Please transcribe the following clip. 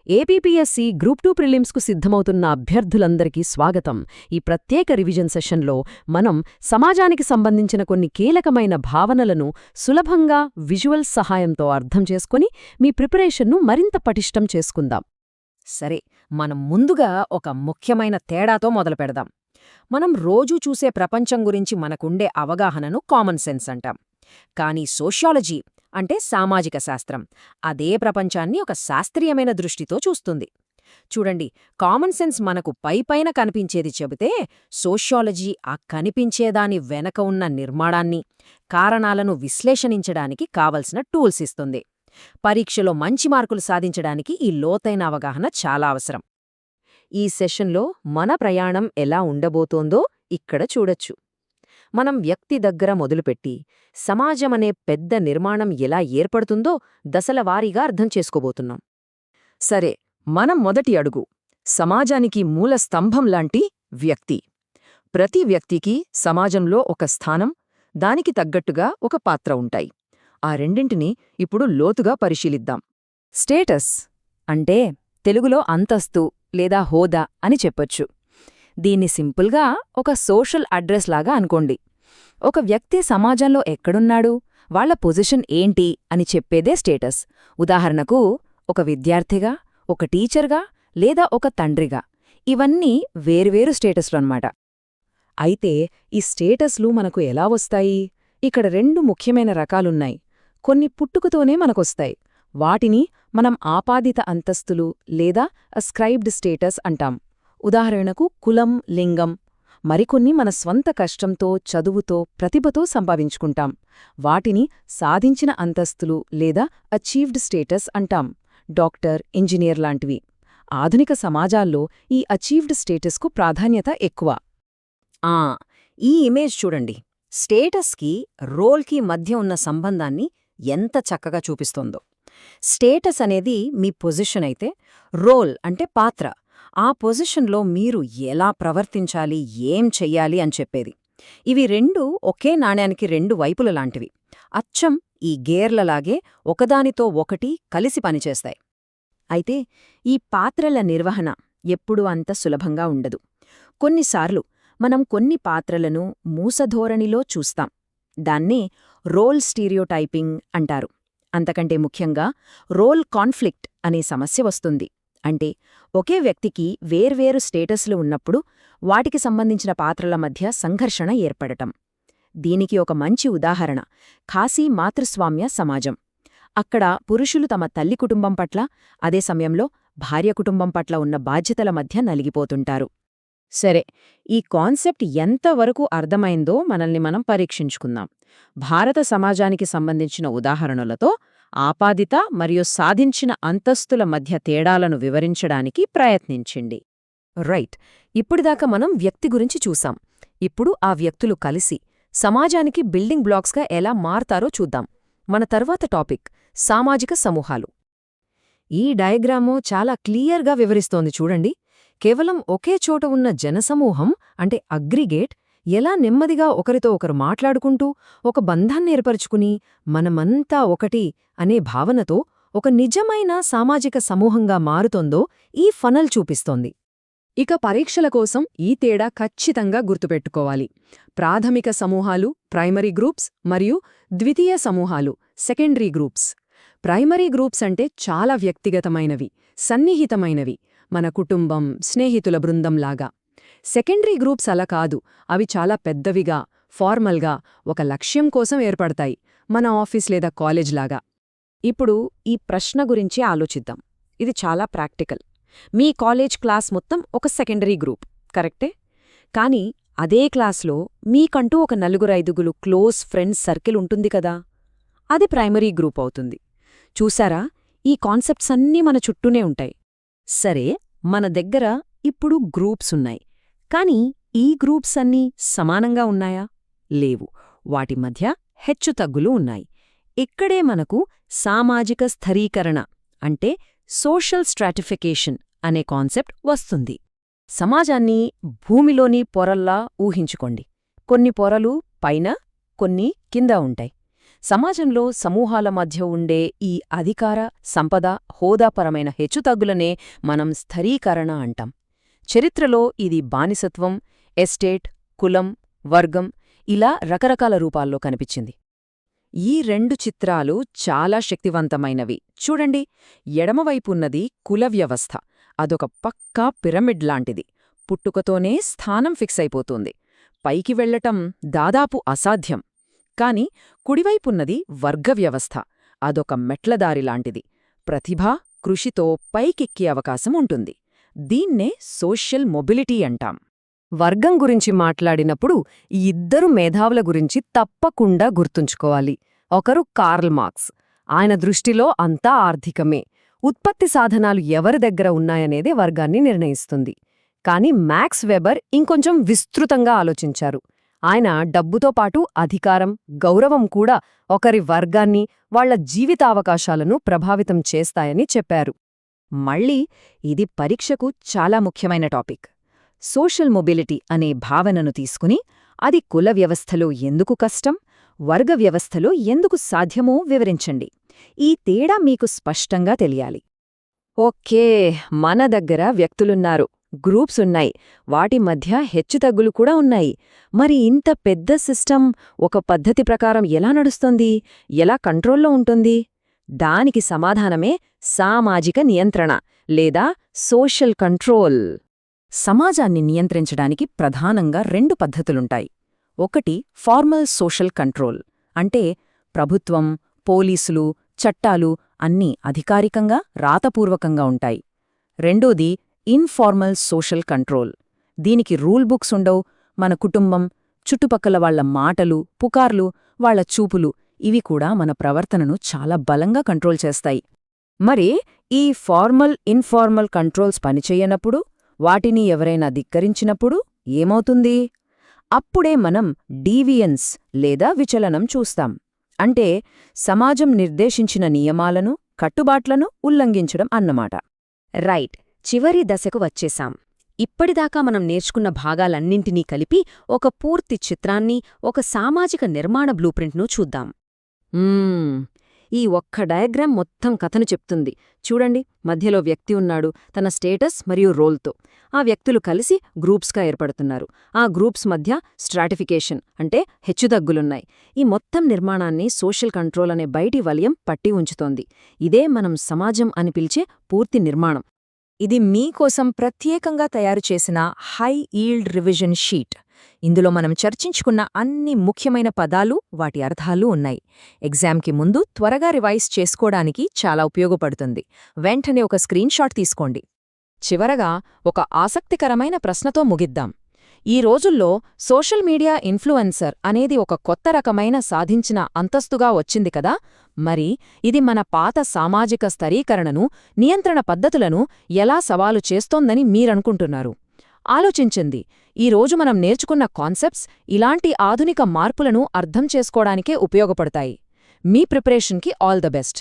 APPSC group 2 ప్రిలిమ్స్కు సిద్ధమవుతున్న అభ్యర్థులందరికీ స్వాగతం. ఈ ప్రత్యేక రివిజన్ సెషన్లో మనం సమాజానికి సంబంధించిన కొన్ని కీలకమైన భావనలను సులభంగా విజువల్స్ సహాయంతో అర్థం చేసుకుని మీ ప్రిపరేషన్ను మరింత పటిష్టం చేసుకుందాం. సరే, మనం ముందుగా ఒక ముఖ్యమైన తేడాతో మొదలుపెడదాం. మనం రోజూ చూసే ప్రపంచం గురించి మనకుండే అవగాహనను కామన్ సెన్స్ అంటాం. కానీ సోషియాలజీ అంటే సామాజిక శాస్త్రం అదే ప్రపంచాన్ని ఒక శాస్త్రీయమైన దృష్టితో చూస్తుంది. చూడండి, కామన్ సెన్స్ మనకు పైపైన కనిపించేది చెబితే, సోషియాలజీ ఆ కనిపించేదాని వెనక ఉన్న నిర్మాణాన్ని, కారణాలను విశ్లేషించడానికి కావలసిన టూల్స్ ఇస్తుంది. పరీక్షలో మంచి మార్కులు సాధించడానికి ఈ లోతైన అవగాహన చాలా అవసరం. ఈ సెషన్లో మన ప్రయాణం ఎలా ఉండబోతోందో ఇక్కడ చూడొచ్చు. మనం వ్యక్తి దగ్గర మొదలుపెట్టి సమాజమనే పెద్ద నిర్మాణం ఎలా ఏర్పడుతుందో దశలవారీగా అర్థం చేసుకోబోతున్నాం. సరే, మనం మొదటి అడుగు సమాజానికి మూల స్తంభంలాంటి వ్యక్తి. ప్రతి వ్యక్తికి సమాజంలో ఒక స్థానం, దానికి తగ్గట్టుగా ఒక పాత్ర ఉంటాయి. ఆ రెండింటినీ ఇప్పుడు లోతుగా పరిశీలిద్దాం. స్టేటస్ అంటే తెలుగులో అంతస్తు లేదా హోదా అని చెప్పొచ్చు. దీన్ని సింపుల్గా ఒక సోషల్ అడ్రస్ లాగా అనుకోండి. ఒక వ్యక్తి సమాజంలో ఎక్కడున్నాడు, వాళ్ల పొజిషన్ ఏంటి అని చెప్పేదే స్టేటస్. ఉదాహరణకు, ఒక విద్యార్థిగా, ఒక టీచర్గా లేదా ఒక తండ్రిగా. ఇవన్నీ వేర్వేరు స్టేటస్లు అన్నమాట. అయితే ఈ స్టేటస్లు మనకు ఎలా వస్తాయి? ఇక్కడ రెండు ముఖ్యమైన రకాలున్నాయి. కొన్ని పుట్టుకతోనే మనకొస్తాయి. వాటిని మనం ఆపాదిత అంతస్తులు లేదా అస్క్రైబ్డ్ స్టేటస్ అంటాం. ఉదాహరణకు కులం, లింగం. మరికొన్ని మన స్వంత కష్టంతో, చదువుతో, ప్రతిభతో సంపాదించుకుంటాం. వాటిని సాధించిన అంతస్తులు లేదా అచీవ్డ్ స్టేటస్ అంటాం. డాక్టర్, ఇంజనీర్ లాంటివి. ఆధునిక సమాజాల్లో ఈ అచీవ్డ్ స్టేటస్కు ప్రాధాన్యత ఎక్కువ. ఈ ఇమేజ్ చూడండి. స్టేటస్కి, రోల్కి మధ్య ఉన్న సంబంధాన్ని ఎంత చక్కగా చూపిస్తోందో. స్టేటస్ అనేది మీ పొజిషన్ అయితే, రోల్ అంటే పాత్ర, ఆ పొజిషన్లో మీరు ఎలా ప్రవర్తించాలి, ఏం చెయ్యాలి అని చెప్పేది. ఇవి రెండూ ఒకే నాణ్యానికి రెండు వైపుల లాంటివి. అచ్చం ఈ గేర్లలాగే ఒకదానితో ఒకటి కలిసి పనిచేస్తాయి. అయితే ఈ పాత్రల నిర్వహణ ఎప్పుడూ అంత సులభంగా ఉండదు. కొన్నిసార్లు మనం కొన్ని పాత్రలను మూసధోరణిలో చూస్తాం. దాన్నే రోల్ స్టీరియోటైపింగ్ అంటారు. అంతకంటే ముఖ్యంగా రోల్ కాన్ఫ్లిక్ట్ అనే సమస్య వస్తుంది. అంటే ఒకే వ్యక్తికి వేర్వేరు స్టేటస్లు ఉన్నప్పుడు వాటికి సంబంధించిన పాత్రల మధ్య సంఘర్షణ ఏర్పడటం. దీనికి ఒక మంచి ఉదాహరణ ఖాసీ మాతృస్వామ్య సమాజం. అక్కడ పురుషులు తమ తల్లి కుటుంబం పట్ల, అదే సమయంలో భార్య కుటుంబం పట్ల ఉన్న బాధ్యతల మధ్య నలిగిపోతుంటారు. సరే, ఈ కాన్సెప్ట్ ఎంతవరకు అర్థమైందో మనల్ని మనం పరీక్షించుకుందాం. భారత సమాజానికి సంబంధించిన ఉదాహరణలతో ఆపాదిత మరియు సాధించిన అంతస్తుల మధ్య తేడాలను వివరించడానికి ప్రయత్నించండి. రైట్, ఇప్పుడిదాకా మనం వ్యక్తి గురించి చూసాం. ఇప్పుడు ఆ వ్యక్తులు కలిసి సమాజానికి బిల్డింగ్ బ్లాక్స్గా ఎలా మారతారో చూద్దాం. మన తర్వాత టాపిక్ సామాజిక సమూహాలు. ఈ డయాగ్రాము చాలా క్లియర్గా వివరిస్తోంది చూడండి. కేవలం ఒకే చోట ఉన్న జనసమూహం అంటే అగ్రిగేట్ ఎలా నెమ్మదిగా ఒకరితో ఒకరు మాట్లాడుకుంటూ ఒక బంధాన్ని ఏర్పరుచుకుని మనమంతా ఒకటి అనే భావనతో ఒక నిజమైన సామాజిక సమూహంగా మారుతోందో ఈ ఫనల్ చూపిస్తోంది. ఇక పరీక్షల కోసం ఈ తేడా ఖచ్చితంగా గుర్తుపెట్టుకోవాలి. ప్రాథమిక సమూహాలు ప్రైమరీ గ్రూప్స్ మరియు ద్వితీయ సమూహాలు సెకండరీ గ్రూప్స్. ప్రైమరీ గ్రూప్స్ అంటే చాలా వ్యక్తిగతమైనవి, సన్నిహితమైనవి, మన కుటుంబం, స్నేహితుల బృందంలాగా. సెకండరీ గ్రూప్స్ అలా కాదు. అవి చాలా పెద్దవిగా, ఫార్మల్గా, ఒక లక్ష్యం కోసం ఏర్పడతాయి, మన ఆఫీస్ లేదా కాలేజ్ లాగా. ఇప్పుడు ఈ ప్రశ్న గురించి ఆలోచిద్దాం. ఇది చాలా ప్రాక్టికల్. మీ కాలేజ్ క్లాస్ మొత్తం ఒక సెకండరీ గ్రూప్, కరెక్టే? కానీ అదే క్లాస్లో మీకంటూ ఒక 4-5 క్లోజ్ ఫ్రెండ్స్ సర్కిల్ ఉంటుంది కదా, అది ప్రైమరీ గ్రూప్ అవుతుంది. చూసారా, ఈ కాన్సెప్ట్స్ అన్నీ మన చుట్టూనే ఉంటాయి. సరే, మన దగ్గర ఇప్పుడు గ్రూప్స్ ఉన్నాయి. కానీ ఈ గ్రూప్స్ అన్నీ సమానంగా ఉన్నాయా? లేవు. వాటి మధ్య హెచ్చుతగ్గులు ఉన్నాయి. ఇక్కడే మనకు సామాజిక స్థరీకరణ అంటే సోషల్ స్ట్రాటిఫికేషన్ అనే కాన్సెప్ట్ వస్తుంది. సమాజాన్ని భూమిలోని పొరల్లా ఊహించుకోండి. కొన్ని పొరలు పైన, కొన్ని కింద ఉంటాయి. సమాజంలో సమూహాల మధ్య ఉండే ఈ అధికార, సంపద, హోదాపరమైన హెచ్చుతగ్గులనే మనం స్థరీకరణ అంటాం. చరిత్రలో ఇది బానిసత్వం, ఎస్టేట్, కులం, వర్గం ఇలా రకరకాల రూపాల్లో కనిపించింది. ఈ రెండు చిత్రాలు చాలా శక్తివంతమైనవి. చూడండి, ఎడమవైపున్నది కుల వ్యవస్థ. అదొక పక్కా పిరమిడ్ లాంటిది. పుట్టుకతోనే స్థానం ఫిక్స్ అయిపోతుంది. పైకి వెళ్లటం దాదాపు అసాధ్యం. కాని కుడివైపున్నది వర్గ వ్యవస్థ. అదొక మెట్లదారిలాంటిది. ప్రతిభ, కృషితో పైకెక్కే అవకాశం ఉంటుంది. దీన్నే సోషల్ మొబిలిటీ అంటాం. వర్గం గురించి మాట్లాడినప్పుడు ఈ ఇద్దరు మేధావుల గురించి తప్పకుండా గుర్తుంచుకోవాలి. ఒకరు కార్ల్ మార్క్స్. ఆయన దృష్టిలో అంతా ఆర్థికమే. ఉత్పత్తి సాధనాలు ఎవరి దగ్గర ఉన్నాయనేదే వర్గాన్ని నిర్ణయిస్తుంది. కాని మ్యాక్స్ వెబర్ ఇంకొంచెం విస్తృతంగా ఆలోచించారు. ఆయన డబ్బుతో పాటు అధికారం, గౌరవం కూడా ఒకరి వర్గాన్ని, వాళ్ల జీవితావకాశాలను ప్రభావితం చేస్తాయని చెప్పారు. మళ్ళీ ఇది పరీక్షకు చాలా ముఖ్యమైన టాపిక్. సోషల్ మొబిలిటీ అనే భావనను తీసుకుని అది కుల వ్యవస్థలో ఎందుకు కష్టం, వర్గ వ్యవస్థలో ఎందుకు సాధ్యమో వివరించండి. ఈ తేడా మీకు స్పష్టంగా తెలియాలి. ఓకే, మన దగ్గర వ్యక్తులున్నారు, గ్రూప్స్ ఉన్నాయి, వాటి మధ్య హెచ్చుతగ్గులు కూడా ఉన్నాయి. మరి ఇంత పెద్ద సిస్టమ్ ఒక పద్ధతి ప్రకారం ఎలా నడుస్తుంది, ఎలా కంట్రోల్లో ఉంటుంది? దానికి సమాధానమే సామాజిక నియంత్రణ లేదా సోషల్ కంట్రోల్. సమాజాన్ని నియంత్రించడానికి ప్రధానంగా రెండు పద్ధతులుంటాయి. ఒకటి ఫార్మల్ సోషల్ కంట్రోల్, అంటే ప్రభుత్వం, పోలీసులు, చట్టాలు అన్నీ అధికారికంగా, రాతపూర్వకంగా ఉంటాయి. రెండోది ఇన్ఫార్మల్ సోషల్ కంట్రోల్. దీనికి రూల్ బుక్స్ ఉండవు. మన కుటుంబం, చుట్టుపక్కల వాళ్ల మాటలు, పుకార్లు, వాళ్ల చూపులు ఇవి కూడా మన ప్రవర్తనను చాలా బలంగా కంట్రోల్ చేస్తాయి. మరి ఈ ఫార్మల్, ఇన్ఫార్మల్ కంట్రోల్స్ పనిచెయ్యనప్పుడు, వాటిని ఎవరైనా ధిక్కరించినప్పుడు ఏమవుతుంది? అప్పుడే మనం డీవియన్స్ లేదా విచలనం చూస్తాం. అంటే సమాజం నిర్దేశించిన నియమాలను, కట్టుబాట్లను ఉల్లంఘించడం అన్నమాట. రైట్, చివరి దశకు వచ్చేశాం. ఇప్పటిదాకా మనం నేర్చుకున్న భాగాలన్నింటినీ కలిపి ఒక పూర్తి చిత్రాన్ని, ఒక సామాజిక నిర్మాణ బ్లూప్రింట్ను చూద్దాం. ఈ ఒక్క డయాగ్రామ్ మొత్తం కథను చెప్తుంది. చూడండి, మధ్యలో వ్యక్తి ఉన్నాడు, తన స్టేటస్ మరియు రోల్తో. ఆ వ్యక్తులు కలిసి గ్రూప్స్గా ఏర్పడుతున్నారు. ఆ గ్రూప్స్ మధ్య స్ట్రాటిఫికేషన్ అంటే హెచ్చుతగ్గులున్నాయి. ఈ మొత్తం నిర్మాణాన్ని సోషల్ కంట్రోల్ అనే బయటి వలయం పట్టి ఉంచుతోంది. ఇదే మనం సమాజం అని పిలిచే పూర్తి నిర్మాణం. ఇది మీకోసం ప్రత్యేకంగా తయారుచేసిన హై ఈల్డ్ రివిజన్ షీట్. ఇందులో మనం చర్చించుకున్న అన్ని ముఖ్యమైన పదాలు, వాటి అర్థాలు ఉన్నాయి. ఎగ్జామ్కి ముందు త్వరగా రివైజ్ చేసుకోవడానికి చాలా ఉపయోగపడుతుంది. వెంటనే ఒక స్క్రీన్షాట్ తీసుకోండి. చివరగా ఒక ఆసక్తికరమైన ప్రశ్నతో ముగిద్దాం. ఈ రోజుల్లో సోషల్ మీడియా ఇన్ఫ్లుయెన్సర్ అనేది ఒక కొత్త రకమైన సాధించిన అంతస్తుగా వచ్చింది కదా. మరి ఇది మన పాత సామాజిక స్థరీకరణను, నియంత్రణ పద్ధతులను ఎలా సవాలు చేస్తోందని మీరనుకుంటున్నారు? ఆలోచించింది. ఈరోజు మనం నేర్చుకున్న కాన్సెప్ట్స్ ఇలాంటి ఆధునిక మార్పులను అర్థం చేసుకోవడానికే ఉపయోగపడతాయి. మీ ప్రిపరేషన్కి ఆల్ ద బెస్ట్.